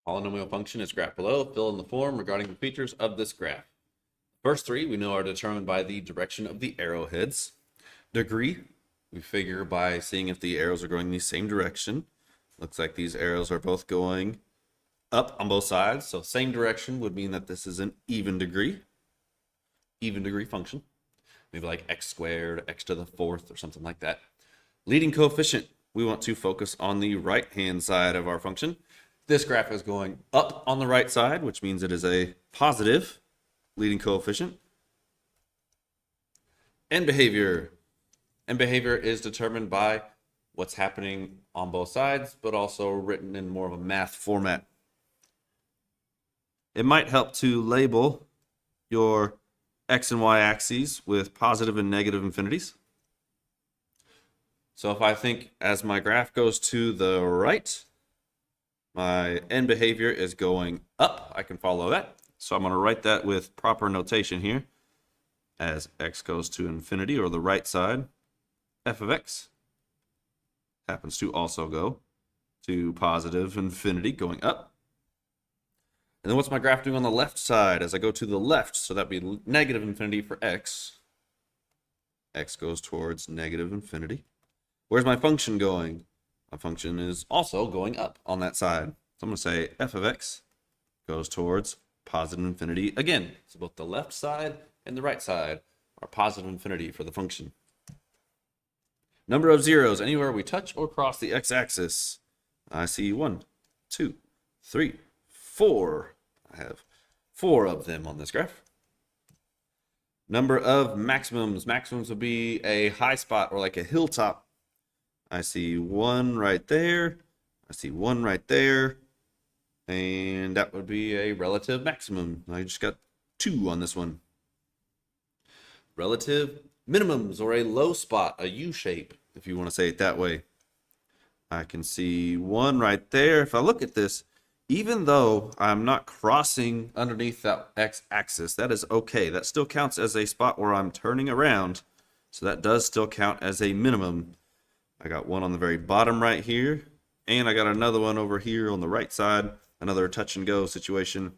Polynomial function is graphed below. Fill in the form regarding the features of this graph. First three we know are determined by the direction of the arrowheads. Degree, we figure by seeing if the arrows are going the same direction. Looks like these arrows are both going up on both sides, so same direction would mean that this is an even degree function. Maybe like x squared, x to the fourth, or something like that. Leading coefficient, we want to focus on the right-hand side of our function. This graph is going up on the right side, which means it is a positive leading coefficient. End behavior. End behavior is determined by what's happening on both sides, but also written in more of a math format. It might help to label your x and y axes with positive and negative infinities. So if I think as my graph goes to the right, my end behavior is going up. I can follow that. So I'm going to write that with proper notation here. As x goes to infinity, or the right side, f of x happens to also go to positive infinity, going up. And then what's my graph doing on the left side as I go to the left? So that'd be negative infinity for x. X goes towards negative infinity. Where's my function going? My function is also going up on that side. So I'm going to say f of x goes towards positive infinity again. So both the left side and the right side are positive infinity for the function. Number of zeros anywhere we touch or cross the x-axis. I see 1, 2, 3, 4. I have 4 of them on this graph. Number of maximums. Maximums would be a high spot or like a hilltop. I see 1 right there. I see 1 right there. And that would be a relative maximum. I just got 2 on this one. Relative minimums, or a low spot, a U shape, if you want to say it that way. I can see 1 right there. If I look at this, even though I'm not crossing underneath that x-axis, that is okay. That still counts as a spot where I'm turning around. So that does still count as a minimum. I got 1 on the very bottom right here, and I got another one over here on the right side, another touch and go situation.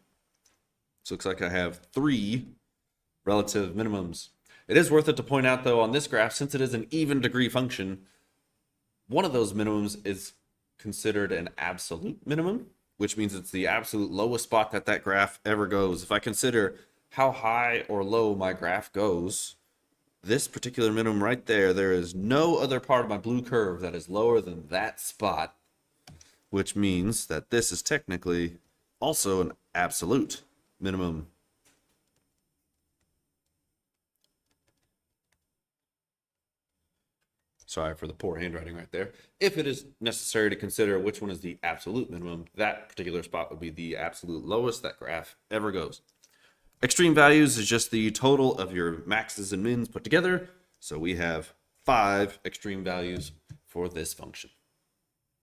So it looks like I have 3 relative minimums. It is worth it to point out, though, on this graph, since it is an even degree function, one of those minimums is considered an absolute minimum, which means it's the absolute lowest spot that graph ever goes. If I consider how high or low my graph goes, this particular minimum right there, there is no other part of my blue curve that is lower than that spot, which means that this is technically also an absolute minimum. Sorry for the poor handwriting right there. If it is necessary to consider which one is the absolute minimum, that particular spot would be the absolute lowest that graph ever goes. Extreme values is just the total of your maxes and mins put together. So we have 5 extreme values for this function.